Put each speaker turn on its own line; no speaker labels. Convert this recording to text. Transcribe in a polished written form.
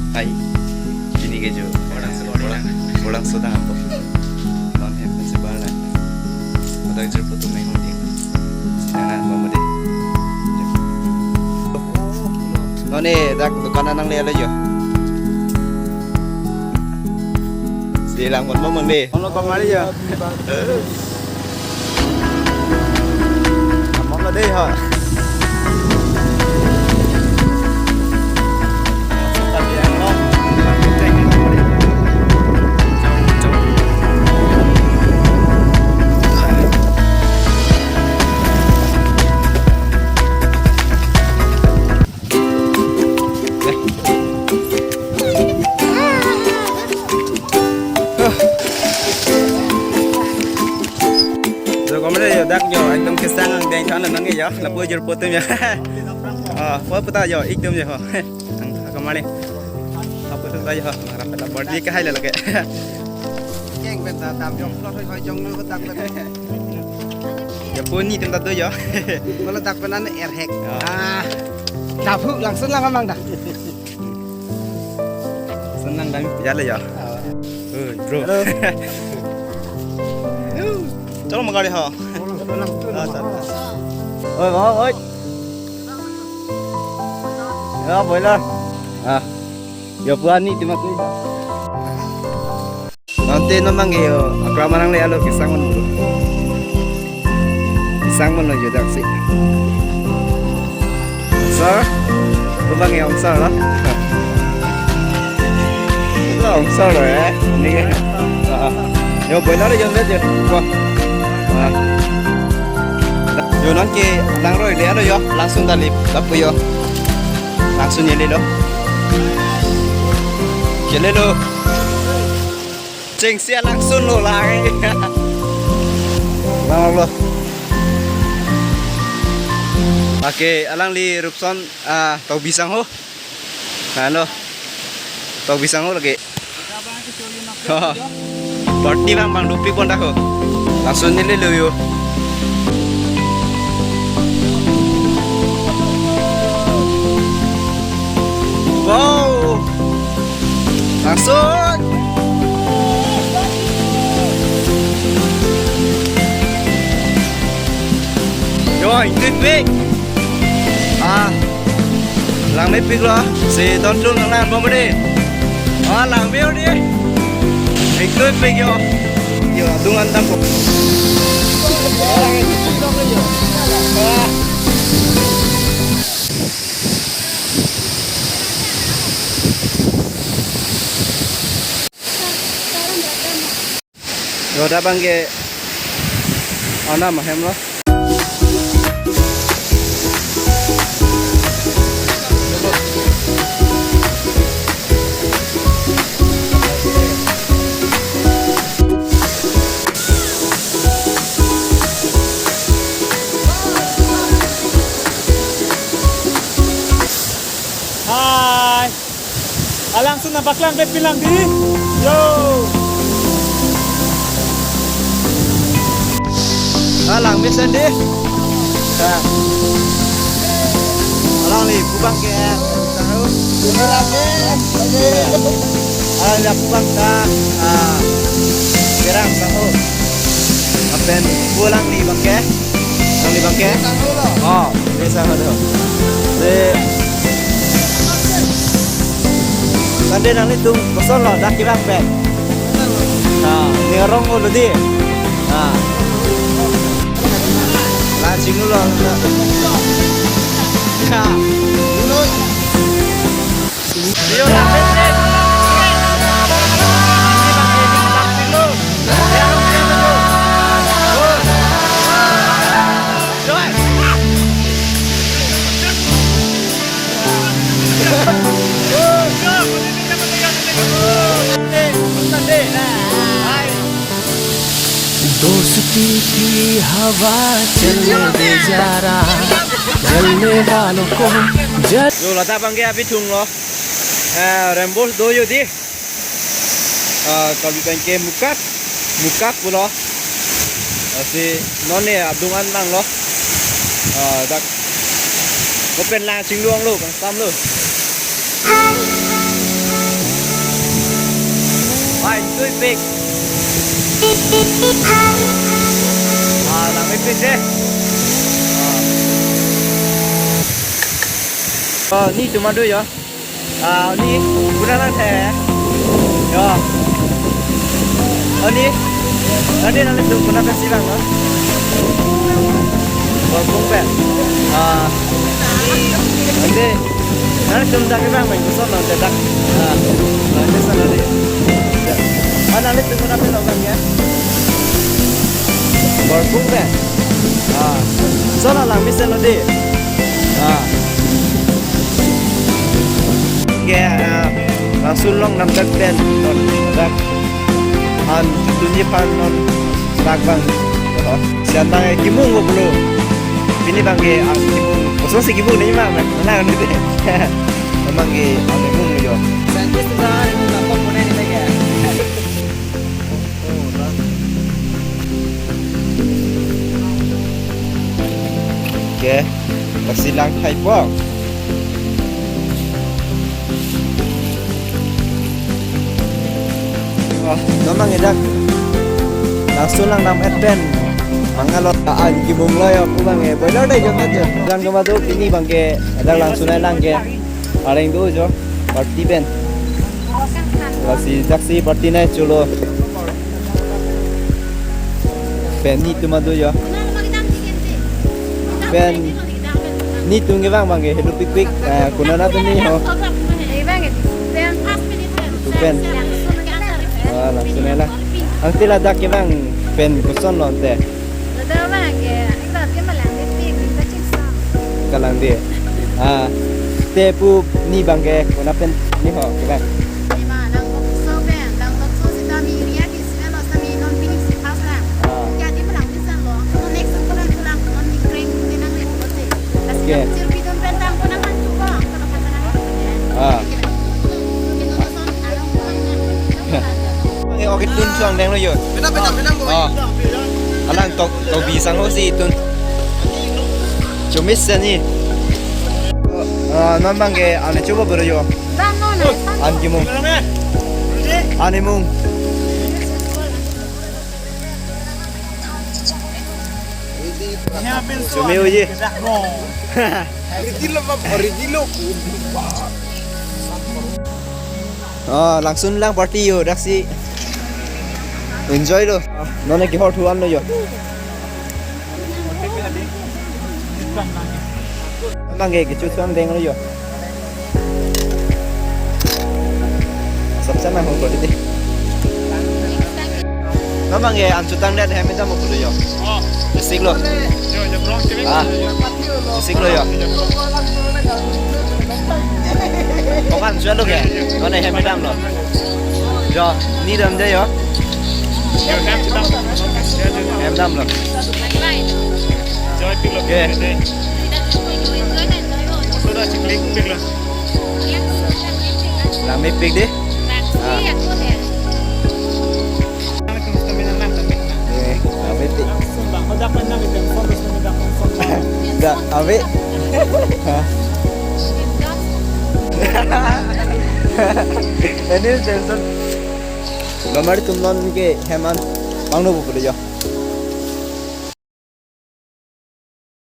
Hai, kini kejo orang sudah apa? Mam hem masih balik. Pada kejo foto mengunting. Jangan mama deh. Oh nih, dak dukanan nang lihat aja. Silang pun mau deh. Ono kemari ya. Mama deh ha. Rồi có mấy giờ đắt giờ anh trong cái sang đèn cho nó nghe giờ là bữa giờ bữa tôm giờ bữa ta giờ ít tôm giờ hả anh có mấy đi học bữa ta giờ hả là bữa đi cái hay là cái
Cheng bên ta tạm trong nó thôi trong nó đặt bên
giờ bữa ni tôm ta tới giờ
nó đặt bênนั้นแอดแฮกđạp hự lằng sân lằng mang đạp
senang kami berjalan lah ya bro Chalo makan dia ha. Ôi bố ơi. Ya boleh lah. Ya buat ni terima kasih. Nanti namang yo akraman nang le alo kisang mon bro. Kisang mon yo dak sih. Sir, bang yo sir lah. Lah sir rồi eh. Ni ke. Yo boleh lah yang dia. Wah. Yo nanti lang roy lihat yo langsung dalip tapi yo langsung nyele lo nyele lo ceng sia langsung lo lagi lang lo pakai alang li rupson tau bisang ho kan lo tau bisang ho lagi party bang dupi pun dah ho langsung nyele lo yo wow langsung rồi tuyệt vời làm mấy việc rồi sẽ đón chung làm bao nhiêu đi làm việc đi mình tuyệt vời rồi giờ tung ăn tâm phục rồi đã băng cái nào mà em đó
Hai, langsung nampak lang bilang di, yo.
Lang biết dân đi lang đi kubang ke là kubang ta kerang tahu apen pulang di bangke lang di bangke biasa ada de tadi nang itu kosong lo dah kirang pen ni orang ulu di lancing dulu lah. Ya. Dulu. Yo lancing.
दोस्ती की हवा चलने दे जरा जलने वालों को जल
Yo là ta bang cái áp thùng lo Rambo do yo di kalau bang cái mukat pulo si nonne abdungan lang lo dak cóเป็นลาชิงดวงลูกซ้ำลูก Mai tui pik. Lang pik deh. Ni cuma dulu ya. Ni gunakan saya. Ya. Ni. Nanti tu gunakan silang ya. Bung pe. Nanti cuma dah kita main kusol nanti dah. Nanti sana deh. Nanti tu gunakan orang ya. Bung pe. Sana lang bisa nanti. Langsung long nam dak pen non dak an tunji pan non dak bang siantang kimung go bulu ini bang ge ang kimung kosong si kimung ni mah mana kan itu memang ge ang kimung yo
Sanjay sudah ini nampak punya ini lagi.
oke persilang hai po memang edak langsung lang nam adven mangalot aan gimong loyo po bang boiler dai jom aja dan kematu ini bang ke edak langsung lang ke paling tu jo party ben taksi party na chulo ben ni tu madu yo ben ni tu nge bang ke hello pik pik kuna na tu ni ho ben langsung lah. Ang tila dak bang pen kuson lonte. Kalang dia. Te pu ni bang ke kuna pen ni ho bang. Oke tun suang deng lo yo.
Benang boy.
Alang tok bisang lo si tun. Cumis ni. Non bang ke ane coba bero yo. An kimung. Ane mung. Cumi uji.
Original.
Langsung lang party yo dak si. Enjoy lo. Nona ki hot huan lo yo. Mangi ki chutuang deng lo yo. Sabsa na ho ko dite. Mangi an chutang net he meta mo lo yo. Sik lo. Sik lo yo. Okan chua lo ke. Nona he meta lo. Jo, ni dam de yo. Em đâm rồi. Ok. Làm mấy pic đi. Làm mấy pic. Dạ, à vậy. Ini tension. Gambar tumlon ke heman, bang no boleh jo.